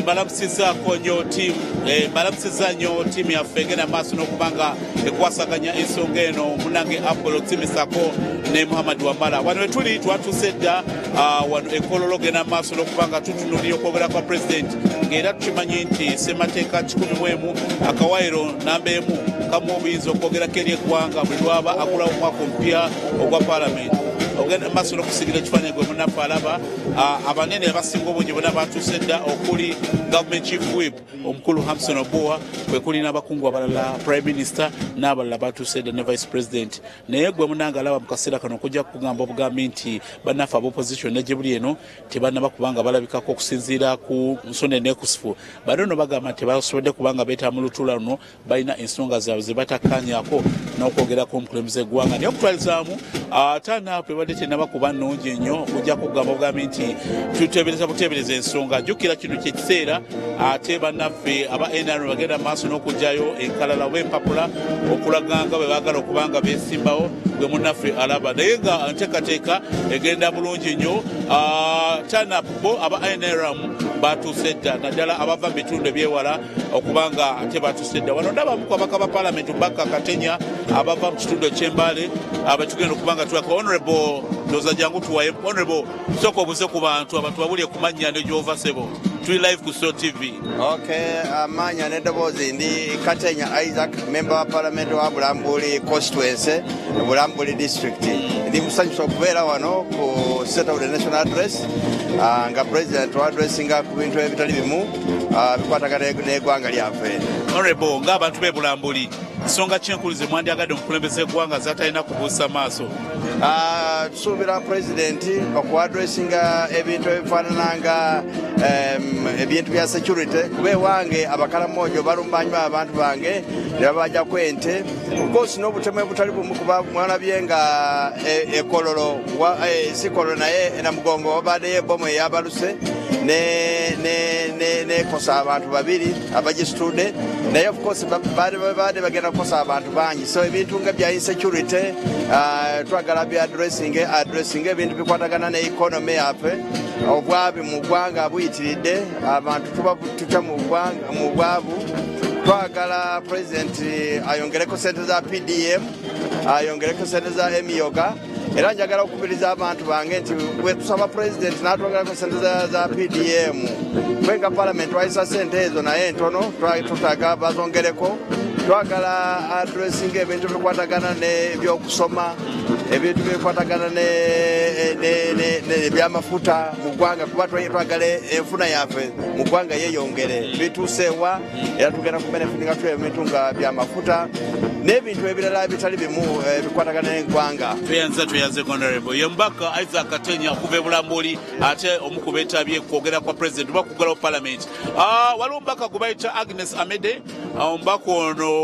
mbalamusizaako nnyo ttiimu mbalamusiza nnyo ttiimu yaffe egenda maaso n'okubanga ekwasaganya ensonga eno munange Apollo Timisako ne Muhammad Wamala. Wano we tuli twatuuse dda wano ekololo genda maaso n'okubanga tutunuulira okwogera kwa pulezidenti ng'era tukimanyi nti ssemateeka 11 akawairo namba emu kamu obuyinza okwogerako eri eggwanga buli lwaba agulawo omwaka omupya ogwa paalamenti. Ogenda maaso n'okusigira ekifaananyi gwe munnaffe alaba abanene abasinga obungi bonna batuuse dda okuli Government Chief Whip omukulu Hamson Oboa kwe kuli n'abakungu abalala Prime Minister n'abalala batuuse dda ne Vice President. Naye gwe munnange alaba mu kaseera kano okujja kugamba obugambi nti bannaffe ab'opposition ne gyebuli eno tebannaba kubanga balabikako okusinziira ku nsonda enekusifu. Bano no bagamba nti basobodde kubanga beetaba mu lutuula luno balina ensonga zaabwe ze batakkaanyaako n'okwogerako omukulembeze eggwanga. Naye okutwalizaamu tanaapu ebadde tennabakuba nnungi ennyo okujja kugamba obugambi nti tuteebereza buteebereza ensonga. Jjukira kino kyekiseera ate bannaffe aba NRM bagenda maaso n'okugjayo enkalala oba empapula okulaganga bwe baagala okubanga beesimbawo gwe munnaffe alaba. Naye nga nteekateeka egenda bulungi nnyo. Tanaapu bo aba NRM batuuse dda naddala abava mu bitundu ebyewala okubanga ate batuuse dda. Wano ndabamu ku abaka ba paalamenti Ababaka Katenya abava mu kitundu eky'Embale abatugenda okubanga tulaka Honorable ndoza jangu tuwaye Honorable soko obuze ku bantu abantu babulye ku mannya ne gyova sebo tuli live ku Soul TV. Okay, amanya neddoboozi ndi Katenya Isaac, member wa parliament wa Bulambuli constituency Bulambuli district. Ndi musanyusa okubeera wano ku State of the National Address nga president wa addressinga ku bintu ebitali bimu bikwatagana n'eggwanga lyaffe. Honorable ng'abantu b'e Bulambuli nsonga kyenkulu ze mwandyagadde omukulembeze eggwanga zatalina kubuusa maaso? Tusuubira pulezidenti okuadressinga ebintu ebifaanananga ebintu bya security kuba ewange abakalamojo balumbanyuma abantu bange ne babajjako ente kosi n'obutemu butali bumu kuba mwalabye nga ekololo si kololo naye namugongo wabaddeyo ebomu eyabaluse nekosa abantu babiri abagisitude naye of course baade bagenda kukosa abantu bangi so ebintu nga bya insecurity twagala bya addressing ebintu bikwatagana ne economy yaffe obwabi mu ggwanga buyitiridde abantu tuta mu bwabu. Twagala president ayongereko sente za PDM ayongereko sente za emyoga era njagala okubiriza abantu bange nti bwe tusaba president n'atwogerako sente za PDM kwenga parliament wayisa sente ezo naye ntono tutaga bazongereko. Twagala addressing ebintu bikwatagana n'ebyokusoma ebintu bikwatagana n'ebyamafuta mu ggwanga kuba twagala enfuna yaffe mu ggwanga yeeyongere bituuseewa era tugenda kubenefitinga tu ebintu nga byamafuta n'ebintu ebirala bitali bimu bikwatagana n'eggwanga. Tuyanze Honorable Ababaka Isaac Katenya okuva e Bulambuli ate omu ku beetabye kwogera kwa president oba kugalawo parliament. Waliwo omubaka gwe bayita Agnes Amede omubaka ono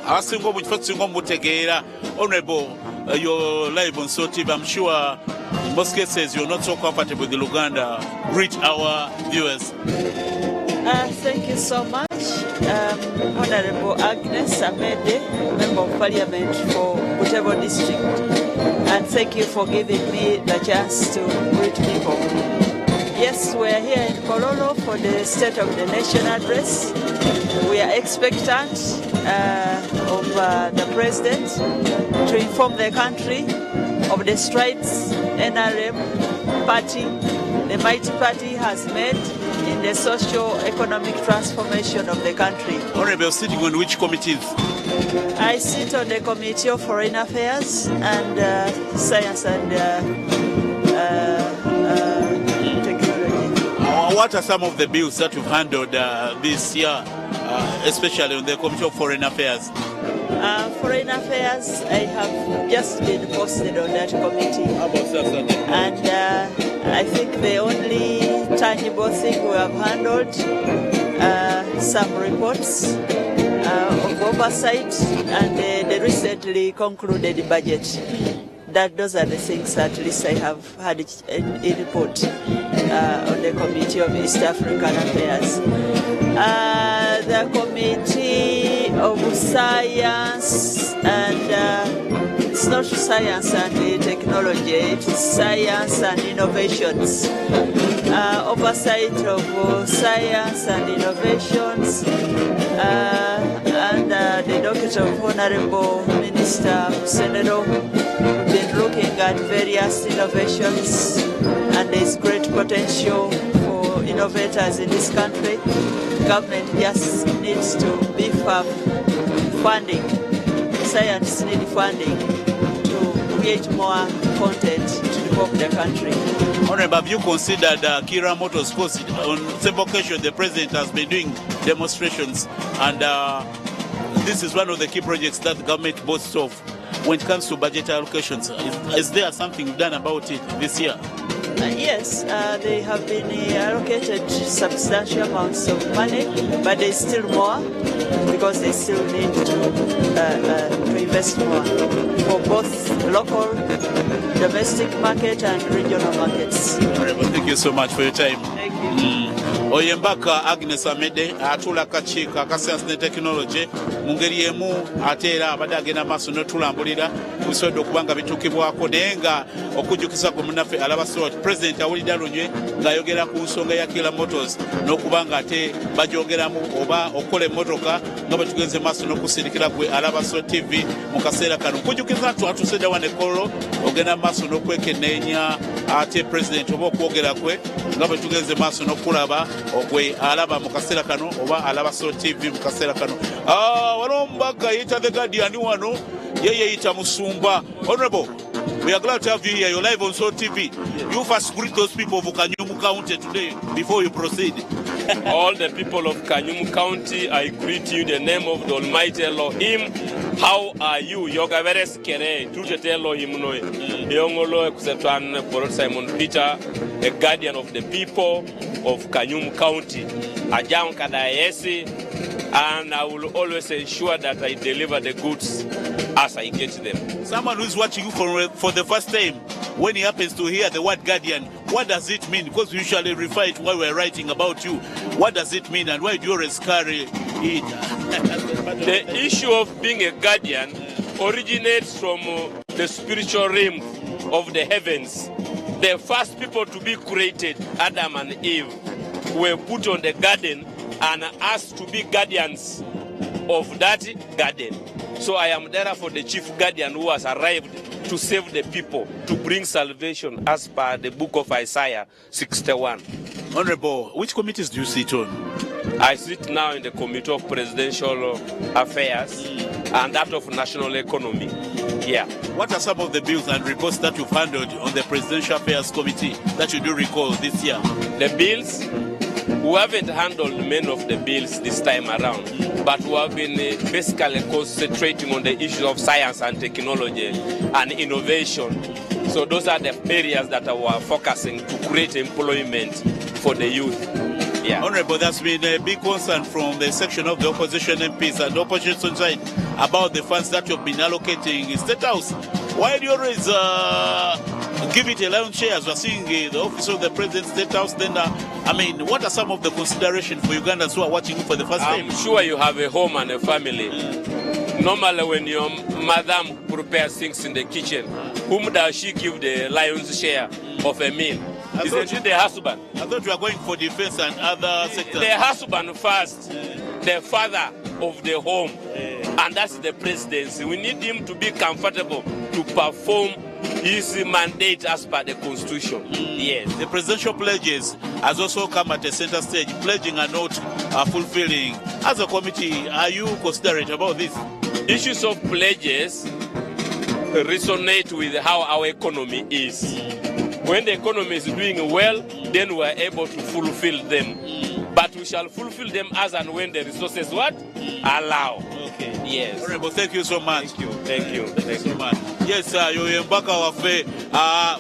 abasinga omu kifo kisinga omutegeera. Honorable, you're live on Soul TV. I'm sure in most cases you're not so comfortable with the Uganda. Greet our viewers. Thank you so much, Honorable Agnes Amede, Member of Parliament for Butebo District, and thank you for giving me the chance to greet people. Yes, we are here in Kololo for the State of the Nation address. We are expectant of the President to inform the country of the strides NRM party, the mighty party, has made in the socio-economic transformation of the country. Honorable, sitting on which committees? I sit on the Committee of Foreign Affairs and Science and Technology. What are some of the bills that you've handled this year, especially on the Committee of Foreign Affairs? Foreign Affairs, I have just been posted on that committee. And I think the only tangible thing we have handled some reports of oversight and the recently concluded budget. Those are the things at least I have had input on the Committee of East African Affairs. The Committee of Science and it's not Science and Technology. technology, it is science and innovations. Oversight of science and innovations, and the Docket of Honorable Minister Senero. We've been looking at various innovations, and there's great potential for innovators in this country. Government just needs to beef up funding. Scientists need funding to create more content to develop the country. Honorable, have you considered Kira Motors? Because on several occasions the President has been doing demonstrations, and this is one of the key projects that the government boasts of when it comes to budget allocations. Is there something you've done about it this year? Yes, they have been allocated substantial amounts of money, but there's still more because they still need to invest more for both local, domestic market and regional markets. Thank you so much for your time. Thank you. Oyembaka Agnes Amede atula kakiiko aka science ne technology mu ngeri emu ate era abadde agenda maaso n'otulambulira tusobodde okubanga bituukibwako naye nga okujjukiza ku munnaffe alaba sort President awulidde alonywe ng'ayogera ku nsonga ya Kira Motors n'okubanga ate bagyogeramu oba okukola emmotoka nga bwe tugenze maaso n'okusirikira gwe alaba sort TV mu kaseera kano nkujjukiza twatuse dda wane Kololo ogenda maaso n'okwekenneenya ate President oba okwogera kwe nga bwe tugenze maaso n'okulaba ogwe alaba mu kaseera kano oba alaba sort TV mu kaseera kano. Waliwo omubaka yita The Guardian wano ye yeyita Musumba. Honorable, we are glad to have you here. You're live on Salt TV. You first greet those people of Kanyumu County today before you proceed. All the people of Kanyumu County, I greet you in the name of the Almighty Elohim. How are you? Yoga veres kere. Truth Elohim no. Yongolo kusetwan Porot Simon Peter, a guardian of the people of Kanyumu County. Ajam kadayesi. And I will always ensure that I deliver the goods as I get them. Someone who is watching you for the first time, when he happens to hear the word guardian, what does it mean? Because we usually refer it while we're writing about you. What does it mean and why do you always carry it? The issue of being a guardian originates from the spiritual realm of the heavens. The first people to be created, Adam and Eve, were put on the garden and asked to be guardians of that garden. So I am therefore the chief guardian who has arrived to save the people, to bring salvation as per the book of Isaiah 61. Honorable, which committees do you sit on? I sit now in the Committee of Presidential Affairs and that of National Economy. Yeah. What are some of the bills and reports that you've handled on the Presidential Affairs Committee that you do recall this year? The bills? We haven't handled many of the bills this time around, but we have been basically concentrating on the issues of science and technology and innovation. So those are the areas that we are focusing to create employment for the youth. Yeah. Honorable, there's been a big concern from the section of the opposition MPs and the opposition side about the funds that you've been allocating in State House. Why do you always give it a lion's share as we're seeing the office of the President State House? Then, what are some of the considerations for Ugandans who are watching you for the first time? I'm sure you have a home and a family. Normally, when your madam prepares things in the kitchen, whom does she give the lion's share of a meal? Isn't it the husband? I thought you were going for defense and other sectors. The husband first, the father of the home, and that's the presidency. We need him to be comfortable to perform his mandate as per the Constitution. Yes. The presidential pledges has also come at a center stage, pledging and not fulfilling. As a committee, are you considerate about this? Issues of pledges resonate with how our economy is. When the economy is doing well, then we are able to fulfill them. But we shall fulfill them as and when the resources allow. Okay. Yes. Honorable, thank you so much. Thank you so much. Yes, yoye mbaka waffe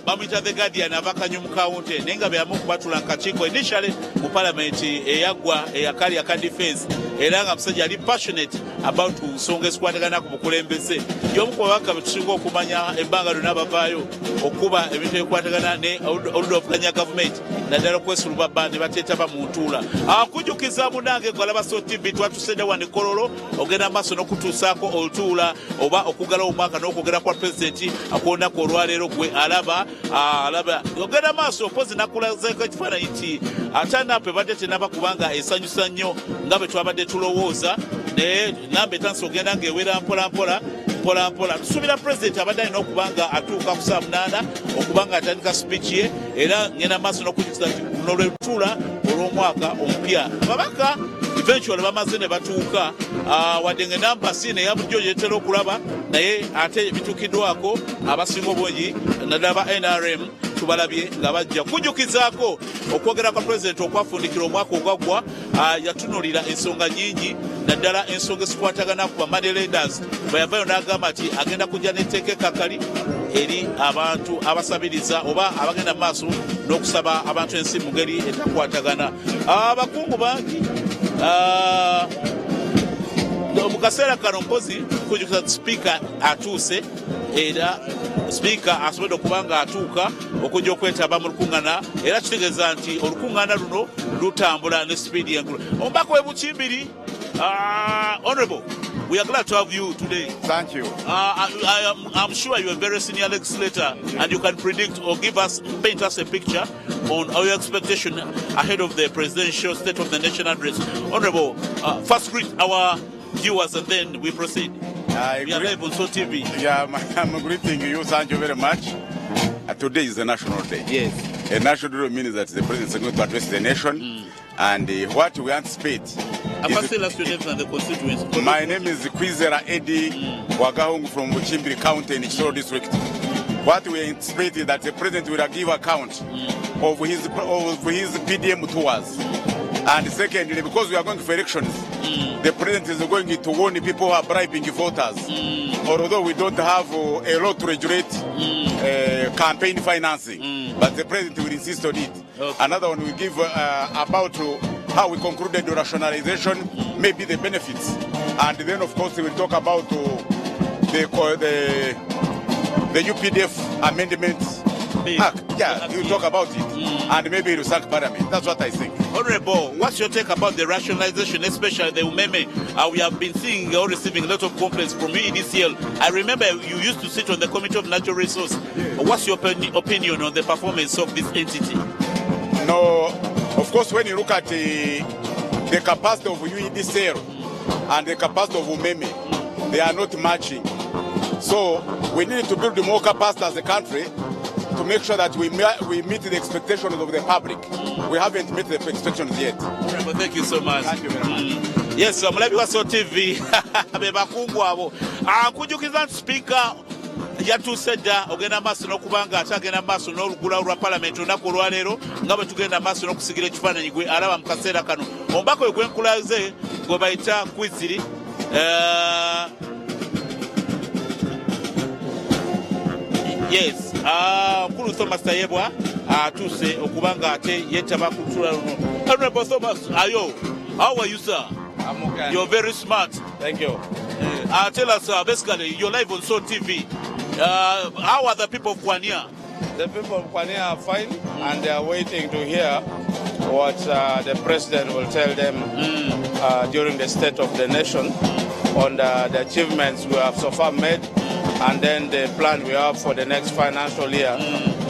bamuyita The Guardian Kanyumu County naye nga byamu kubatula nkakiiko initially mu parliament eyaggwa eyakali aka defense era nga musajja ali passionate about nsonga ezikwatagana ku bukulembeze y'omu ku babaka betusinga okumanya ebbanga lyonna bavaayo okuba ebintu ebikwatagana ne oludovuganya gavumenti naddala okwesulubabba ne bateetaba mu ntuula. Nkujjukiza munange gwalaba Salt TV twatusedde wano e Kololo ogenda maaso n'okutuusaako olutuula oba okugala omwaka n'okwogera kwa President president akuonako olwaleero gwe alaba ogenda maaso mpozi nakulazeeko ekifaananyi nti atanapo ebadde tenaba kubanga esanyusa nnyo nga bwe twabadde tulowooza naye namba etansi ogenda ng'ewera mpolampola tusuubira president abadde alina okubanga atuuka ku saa 8 okubanga atandika speech ye era ngenda maaso n'okujukiza nti luno lwe lutuula olw'omwaka omupya ababaka eventually bamaze ne batuuka wadde ng'enamba si neya bulijjo gyetera okulaba naye ate bituukiddwako abasinga obungi naddala ba NRM tubalabye nga bajja kujjukizaako okwogera kwa pulezidenti okwafundikira omwaka ogwaggwa yatunulira ensonga nyingi naddala ensonga ezikwatagana ku ba-money lenders bwe yavayo n'agamba nti agenda kujja n'etteeka ekkakali eri abantu abasabiriza oba abagenda mu maaso n'okusaba abantu ensi mu ngeri etakwatagana abakungu bangi mu kaseera kano mpozi kujjukiza sipiika atuuse era sipiika asobodde okuba nga atuuka okujja okwetaba mu lukuŋŋaana era kitegeeza nti olukuŋŋaana luno lutambula ne sipiidi enkulu omubaka we Bukimbiri honorable we are glad to have you today. Thank you. I'm sure you're a very senior legislator and you can predict or paint us a picture on our expectation ahead of the presidential State of the Nation address. Honorable, first greet our viewers and then we proceed. We are live on TV. Yeah, I'm greeting you. Thank you very much. Today is a national day. Yes. A national day means that the president is going to address the nation. And what we anticipate. Your name and the constituency. My name is Kwogera Eddie Wagahungu from Buchimbiri County in Kisoro District. What we anticipate is that the president will give account of his PDM tours. And secondly, because we are going for elections, the president is going to warn the people who are bribing voters. Although we don't have a law to regulate campaign financing, but the president will insist on it. Okay. Another one will give about how we concluded the rationalization, maybe the benefits. And then, of course, we will talk about the UPDF amendments. Yeah, you talk about it, and maybe you thank Parliament. That's what I think. Honorable, what's your take about the rationalization, especially the Umeme? We have been seeing or receiving a lot of complaints from EDCL. I remember you used to sit on the Committee of Natural Resources. What's your opinion on the performance of this entity? No, of course, when you look at the capacity of UEDCL and the capacity of Umeme, they are not matching. So we need to build more capacity as a country to make sure that we meet the expectations of the public. We haven't met the expectations yet. Well, thank you so much. Thank you very much. Yes, mulabi wa TV bebakungu abo akujukiza speaker yatuuse dda ogenda maaso n'okubanga ate agenda maaso n'olugula lwa palamenti olunaku olwaleero nga bwe tugenda maaso n'okusigira ekifaananyi gwe alaba mu kaseera kano omubaka we gwenkulaze gwe bayita Kwiziri yes Nkulu Thomas Tayebwa atuuse okubanga ate yeetaba ku lutuula luno. Honorable Thomas, ayo, how are you, sir? I'm okay. You're very smart. Thank you. Tell us, basically, you're live on TV. How are the people of Kwania? The people of Kwania are fine, and they are waiting to hear what the president will tell them during the State of the Nation on the achievements we have so far made, and then the plan we have for the next financial year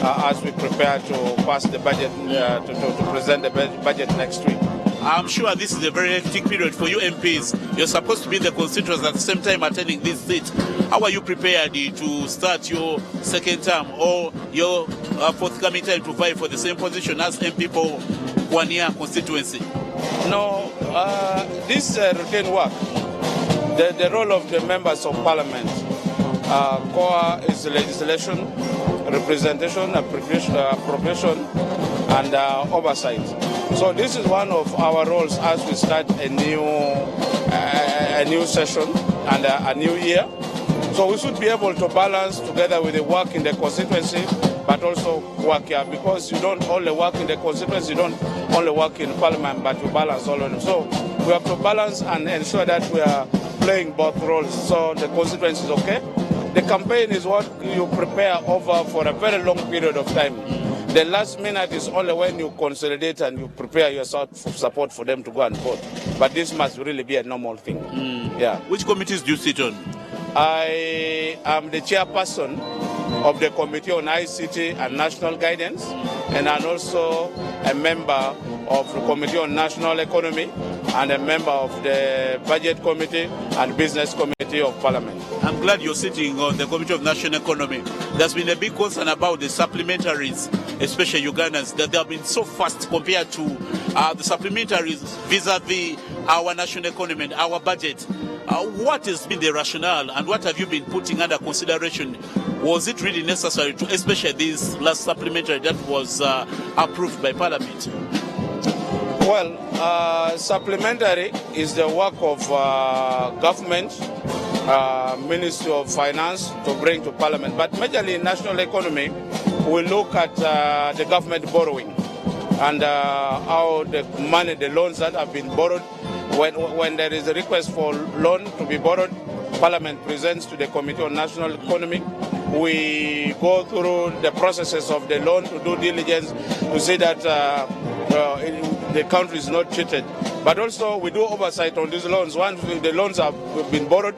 as we prepare to pass the budget, to present the budget next week. I'm sure this is a very hectic period for you MPs. You're supposed to be the constituents at the same time attending this seat. How are you prepared to start your second term or your forthcoming time to vie for the same position as MP for Kwania constituency? No, this is routine work. The role of the members of parliament, core is legislation, representation, appropriation, and oversight. So this is one of our roles as we start a new session and a new year. So we should be able to balance together with the work in the constituency, but also work here, because you don't only work in the constituency, you don't only work in parliament, but you balance all of them. So we have to balance and ensure that we are playing both roles, so the constituency is okay. The campaign is what you prepare over for a very long period of time. The last minute is only when you consolidate and you prepare yourself for support for them to go and vote. But this must really be a normal thing. Yeah. Which committees do you sit on? I am the chairperson of the Committee on ICT and National Guidance, and I'm also a member of the Committee on National Economy and a member of the Budget Committee and Business Committee of Parliament. I'm glad you're sitting on the Committee of National Economy. There's been a big concern about the supplementaries, especially Ugandans, that they have been so fast compared to the supplementaries vis-a-vis our national economy and our budget. What has been the rationale and what have you been putting under consideration? Was it really necessary to, especially this last supplementary that was approved by Parliament? Well, supplementary is the work of government, Ministry of Finance to bring to Parliament. But majorly in national economy, we look at the government borrowing and how the money, the loans that have been borrowed. When there is a request for loan to be borrowed, Parliament presents to the Committee on National Economy. We go through the processes of the loan to do diligence to see that the country is not cheated. But also we do oversight on these loans. Once the loans have been borrowed,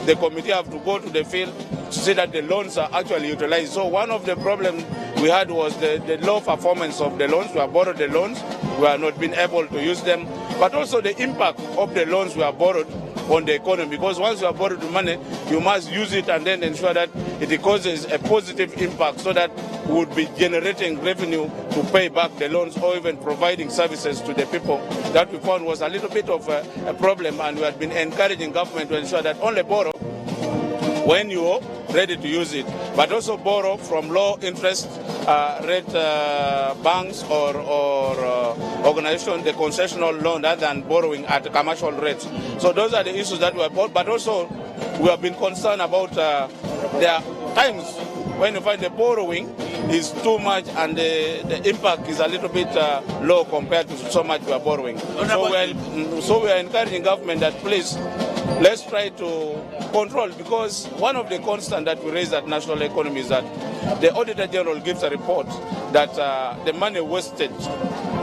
the committee have to go to the field to see that the loans are actually utilized. So one of the problems we had was the low performance of the loans. We have borrowed the loans, we have not been able to use them, but also the impact of the loans we have borrowed on the economy, because once you have borrowed the money, you must use it and then ensure that it causes a positive impact so that we would be generating revenue to pay back the loans or even providing services to the people. That we found was a little bit of a problem, and we had been encouraging government to ensure that only borrow when you're ready to use it, but also borrow from low interest rate banks or organizations, the concessional loan, rather than borrowing at commercial rates. So those are the issues that we have bought, but also we have been concerned about there are times when you find the borrowing is too much and the impact is a little bit low compared to so much we are borrowing. So we are encouraging government that please, let's try to control, because one of the constants that we raise at national economy is that the Auditor General gives a report that the money wasted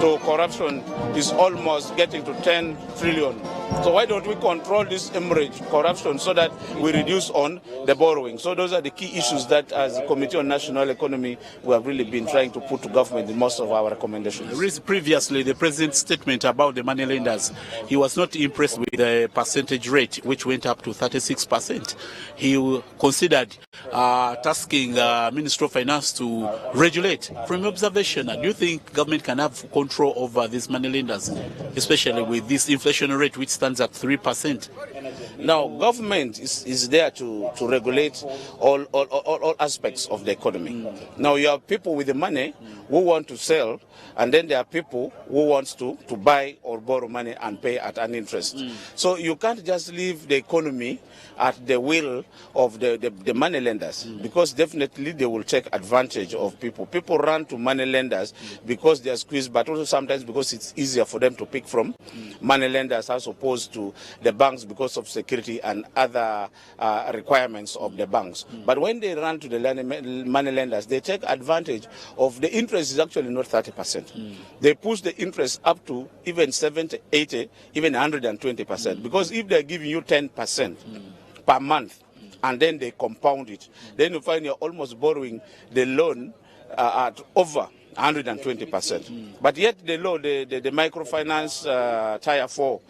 to corruption is almost getting to 10 trillion. So why don't we control this hemorrhage, corruption, so that we reduce on the borrowing? So those are the key issues that as the Committee on National Economy we have really been trying to put to government in most of our recommendations. Previously, the President's statement about the money lenders, he was not impressed with the percentage rate, which went up to 36%. He considered tasking Ministry of Finance to regulate. From observation, do you think government can have control over these money lenders, especially with this inflation rate, which stands at 3%? Now, government is there to regulate all aspects of the economy. Now, you have people with the money who want to sell, and then there are people who want to buy or borrow money and pay at an interest. So you can't just leave the economy at the will of the money lenders, because definitely they will take advantage of people. People run to money lenders because they are squeezed, but also sometimes because it's easier for them to pick from money lenders as opposed to the banks because of security and other requirements of the banks. But when they run to the money lenders, they take advantage of the interest is actually not 30%. They push the interest up to even 70, 80, even 120%. Because if they're giving you 10% per month, and then they compound it, then you find you're almost borrowing the loan at over 120%. But yet the law, the Microfinance Tier 4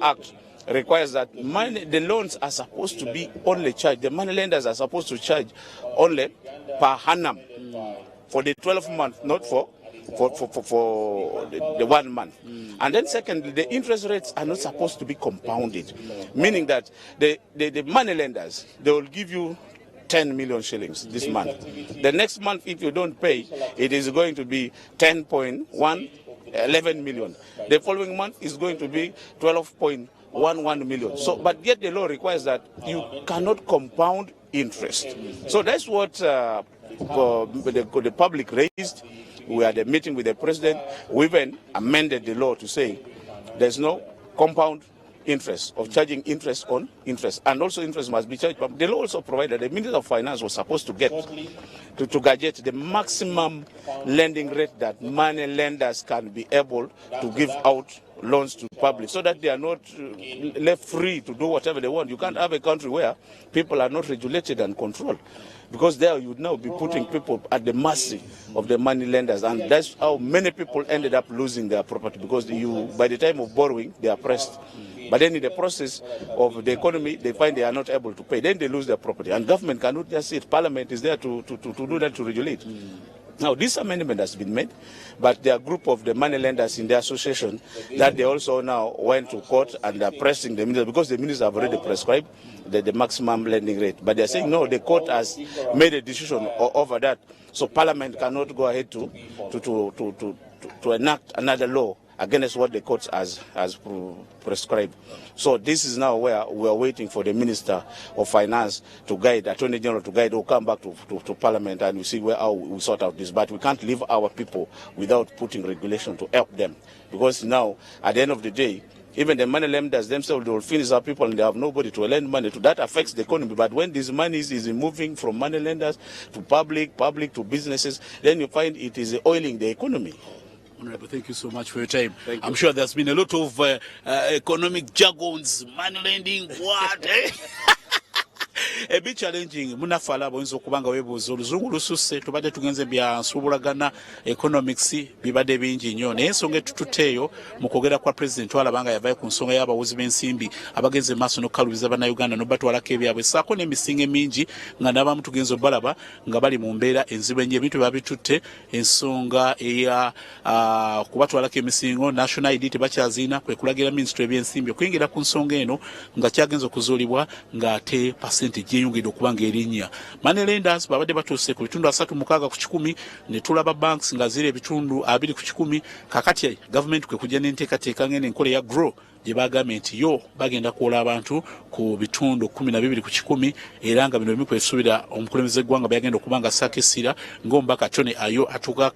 Act requires that the loans are supposed to be only charged, the money lenders are supposed to charge only per annum for the 12 months, not for the 1 month. And then secondly, the interest rates are not supposed to be compounded, meaning that the money lenders, they will give you 10 million shillings this month. The next month, if you don't pay, it is going to be 11 million. The following month is going to be 12.11 million. So, but yet the law requires that you cannot compound interest. So that's what the public raised. We had a meeting with the president. We even amended the law to say there's no compound interest of charging interest on interest, and also interest must be charged. But the law also provided the Minister of Finance was supposed to get to gadget the maximum lending rate that money lenders can be able to give out loans to the public so that they are not left free to do whatever they want. You can't have a country where people are not regulated and controlled, because there you would now be putting people at the mercy of the money lenders, and that's how many people ended up losing their property, because by the time of borrowing, they are pressed. But then in the process of the economy, they find they are not able to pay. Then they lose their property. And government cannot just sit. Parliament is there to do that, to regulate. Now, this amendment has been made, but there are a group of the money lenders in the association that they also now went to court and are pressing the minister, because the minister have already prescribed the maximum lending rate. But they're saying, no, the court has made a decision over that. So Parliament cannot go ahead to enact another law against what the court has prescribed. So this is now where we are waiting for the Minister of Finance to guide, Attorney General to guide, who come back to Parliament, and we see how we sort out this. But we can't leave our people without putting regulation to help them, because now, at the end of the day, even the money lenders themselves, they will finish our people and they have nobody to lend money to. That affects the economy. But when this money is moving from money lenders to public to businesses, then you find it is oiling the economy. Honorable, thank you so much for your time. I'm sure there's been a lot of economic jargons, money lending, what? A bit challenging. Munafala bonzo kubanga webuzo oluzungu lususse tubadde tugenze bya nsubulagana economics bibadde bingi nnyo naye ensonga etututeeyo mu kwogera kwa president walabanga yavayo ku nsonga y'abawozi b'ensimbi abagenze maaso n'okukalubiza bannayuganda n'obatwalako ebyabwe ssaako n'emisingo mingi nga n'abamu tugenze obalaba nga bali mu mbeera enzibu ennyo ebintu biba bitutte ensonga eya kubatwalako emisingo national ID tebakyaziina kwe kulagira ministry ebyensimbi okuyingira ku nsonga eno nga kyagenza okuzuulibwa ng'ate gyeyongedde okuba ng'erinnya money lenders babadde batuuse ku bitundu 36 ku 100 ne tulaba banks nga ziri ebitundu 20 ku 100 kakati government kwe kujja n'enteekateeka ng'eno enkola ya grow gye bagambye nti yo bagenda kuwola abantu ku bitundu 12 ku 100 era nga bino bimu kwesuubira omukulembeze gwanga byagenda okuba nga sakisira ng'omubaka Tony Ayo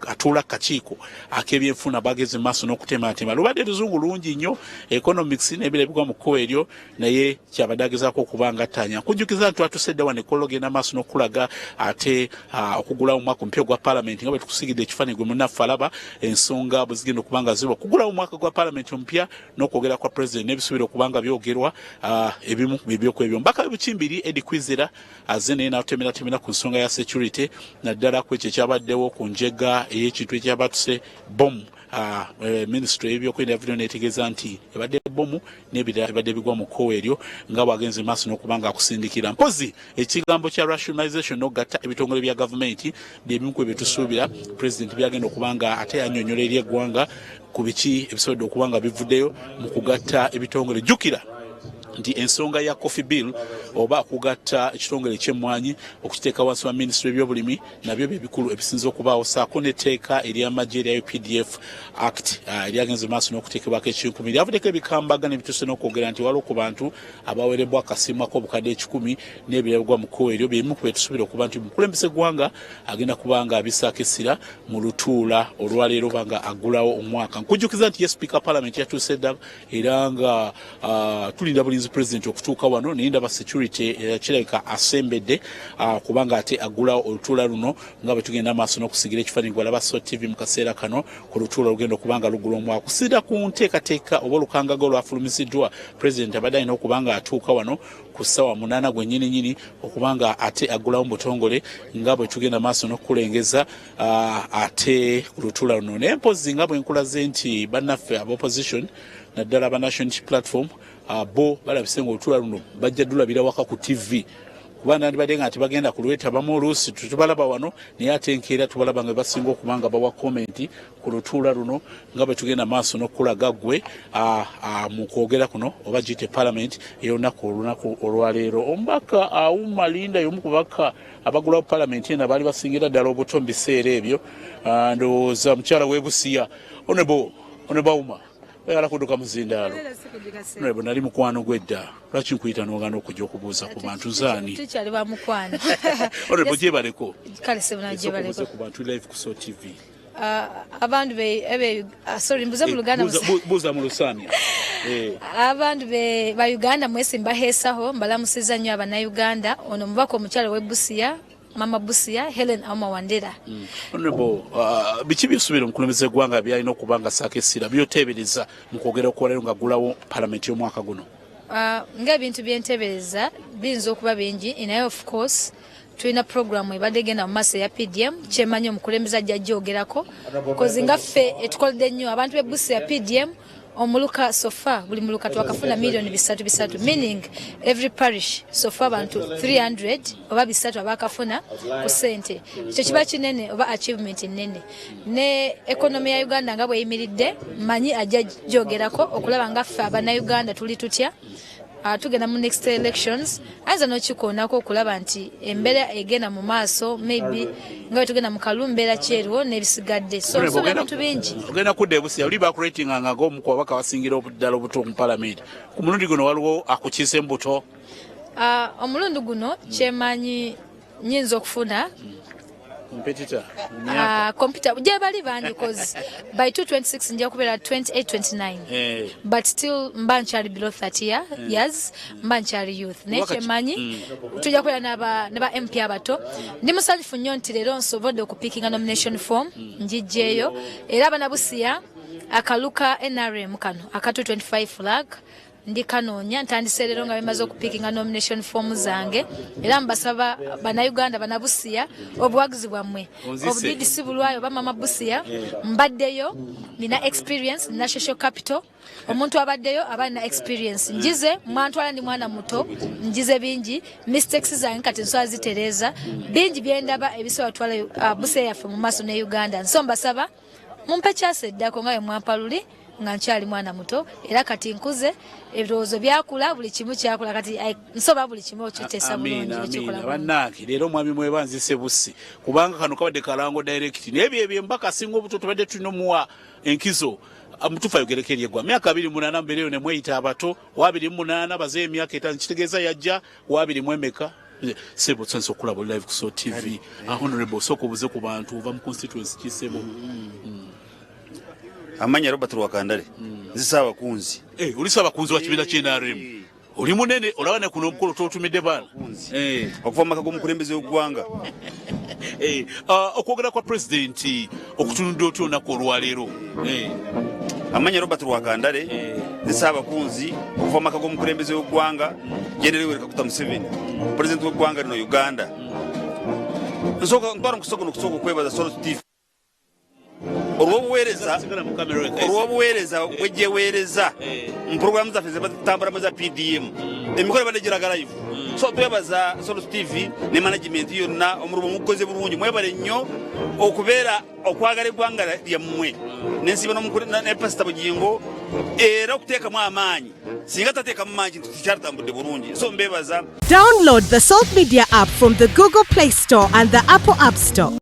atuula kakiiko ak'ebyenfuna bageze maaso n'okutematema lubadde luzungu lungi nnyo economics n'ebirabibwa mu kkowa eryo naye kyabadde agezaako okuba nga ttanya nkujjukiza nti twatusedde wano ekkolero genda maaso n'okulaga ate okugulawo omwaka omupya gwa palamenti nga bwe tukusigidde ekifaananyi gwe munnaffe alaba ensonga bwe zigenda okuba nga ziba okugulawo omwaka gwa palamenti omupya n'okwogera kwa president n'ebisuubira okubanga byogerwa ebimu ebyokwebyo mbaka w'ebukimbiri Eddie Kwizera azze naye n'atemeeratemera ku nsonga ya security naddala ku ekyo ekyabaddewo ku njega ey'ekintu ekyabatuse bomu ministry y'ebyokwerinda video netegeeza nti ebadde bomu n'ebirala ebadde bigwa mu kkowa eryo nga bwagenze maaso n'okuba nga akusindikira mpozi ekigambo kya rationalization n'ogatta ebitongole bya gavumenti by'ebimu ku bye tusuubira president byagenda okuba nga ate yannyonnyola eri eggwanga ku biki ebisobodde okuba nga bivuddeyo mu kugatta ebitongole jjukira nti ensonga ya coffee bill oba kugatta ekitongole ky'emmwanyi okukiteeka wansi wa ministry ebyobulimi nabyo bye bikulu ebisinza okubaawo saako n'etteeka ery'amagye erya UPDF Act eryagenze maaso n'okuteekebwako ekinkumi lyavuddeko ebikambaga nebituuse n'okwogera nti waliwo ku bantu abaweerebwa akasiimako obukadde 10 n'ebirabibwa mu kkowa eryo byebimu ku betusuubira okuba nti omukulembeze gwanga agenda kuba nga abisaakisira mu lutuula olwaleero banga aggulawo omwaka nkujjukiza nti ye speaker parliament yatuuse dda era nga tulinda bulinzi president okutuuka wano naye ndaba security kirabika asembedde kubanga ate aggulawo olutuula luno nga bwe tugenda maaso n'okusigira ekifaananyi gwe alaba SOT TV mu kaseera kano ku lutuula olugenda okuba nga lugula omwaka kusiira ku nteekateeka oba olukangaga olwafulumiziddwa president abadde alina okuba nga atuuka wano ku ssaawa 8 gwennyininyini okuba nga ate aggulawo mu butongole nga bwe tugenda maaso n'okukulengeza ate ku lutuula luno naye mpozi nga bwe nkulaze nti bannaffe aba opposition naddala aba national platform bo balabise ng'olutuula luno bajja dulabira waka ku TV kuba nandibadde nga nti bagenda ku lwetabamu oluusi tubalaba wano naye ate enkeera tubalaba nga basinga okuba nga bawa komenti ku lutuula luno nga bwe tugenda maaso n'okulaga ggwe mu kwogera kuno oba giyite parliament olunaku olwaleero omubaka Awuma Linda y'omu ku baka abagulawo parliament ena baali basingira ddala obuto mu biseera ebyo ndowooza mukyala w'ebusiya Honorable Awuma ala kuduka muzindaalo nabo nali mukwano gwedda lwaki nkuyita n'ogana okujja okubuuza ku bantu zaani tukyali ba mukwano olwo gyebaleko kale sebuna gyebaleko ku bantu live ku SOT TV abantu sorry mbuze mu Luganda buuza mu Lusambya abantu ba Uganda mwese mbaheesaho mbalamusiza nnyo abannayuganda ono mubaka omukyala w'Ebusiya Mama Busia, Helen Wandera. Honorable, biki byosubira omukulembeze gwanga byalina okubanga saakesira byoteebereza mu kwogera okwaleero nga gulawo palamenti y'omwaka guno? Ng'ebintu byenteebereza biyinza okuba bingi, naye of course tulina programu ebadde egenda mu maaso eya PDM kyemanyi omukulembeze ajja jjogerako kozi nga ffe etukoledde ennyo abantu b'ebbusi ya PDM omuluka sofa buli muluka twakafuna milioni 3 meaning every parish sofa abantu 300 oba 3 abakafuna ku ssente ekyo kiba kinene oba achievement nene ne economy ya Uganda nga bweyimiridde manyi ajja jjogerako okulaba nga ffe abannayuganda tuli tutya tugenda mu next elections aza n'okikoonako okulaba nti embeera egenda mu maaso maybe nga tugenda mu kalumbeera kyeriwo n'ebisigadde so ebintu bingi ogenda kudda ebusi oli bakuratinga nga ng'omu ku babaka basingira obuddala obuto mu palamenti ku mulundi guno waliwo akukiisa embuto omulundi guno kyemanyi nyinza okufuna computer jebali bangi cause by 2026 nja kubera 28-29 but still mbanchari below 30 years mbanchari youth neche manyi tujja kubera naba MP abato ndi musanyifu nnyo nti leero nsobodde okupikinga nomination form njijjeeyo era abanabusiya akaluka NRM kano aka 225 flag ndi kanoonya ntandise leero nga bemaze okupikinga nomination form zange era mbasaba bannayuganda banabusiya obuwagizi bwammwe obudidisi bulwayo bamama busiya mbaddeyo nina experience nina social capital omuntu abaddeyo abana experience njize mwantwala ndi mwana muto njize bingi mistakes zange kati nsobola zitereeza bingi byendaba ebisobola twala busiya yaffe mu maaso ne Uganda nso mbasaba mumpe kyaseddako nga bwe mwampaluli nga nkyali mwana muto era kati nkuze ebirowoozo byakula buli kimu kyakula kati nsoba buli kimu okiteesa bulungi ekikola bannange leero omwami mwebanzise busi kubanga kano kabadde kalango direct n'ebyo ebyembaka singa obuto tubadde tulina omuwa enkizo mutufu ayogereko eryegwa myaka 28 mbeereyo ne mweyita abato wa 28 bazeeyo emyaka 5 kitegeeza yajja wa 20 sebo tsanso okulaba live ku So TV honorable soko buze ku bantu ova mu constituency kisebo amanya Robert Rwakandale nzisaba kunzi ulisaba kunzi wa kibira ky'NRM oli munene olabane kuno omukolo totumidde bana okuva maka g'omukulembeze w'eggwanga okwogera kwa president okutunudde otyo olunaku olwaleero amanya Robert Rwakandale nzisaba kunzi okuva maka g'omukulembeze w'eggwanga General Yoweri Kaguta Museveni president w'eggwanga lino Uganda nsooka ntwala nkusooka n'okusooka okwebaza Solo TV olw'obuweereza bwejjeweereza mu programu zaffe zebatambulamu za PDM emikolo ebadde giragala live so twebaza Solo TV ne management yonna omulimu mukoze bulungi mwebale nnyo okubeera okwagala eggwanga lyammwe n'ensiba ne pasita Bugingo era okuteekamu amaanyi singa tateekamu maanyi tukyatambudde bulungi so mbebaza. Download the Salt Media app from the Google Play Store and the Apple App Store.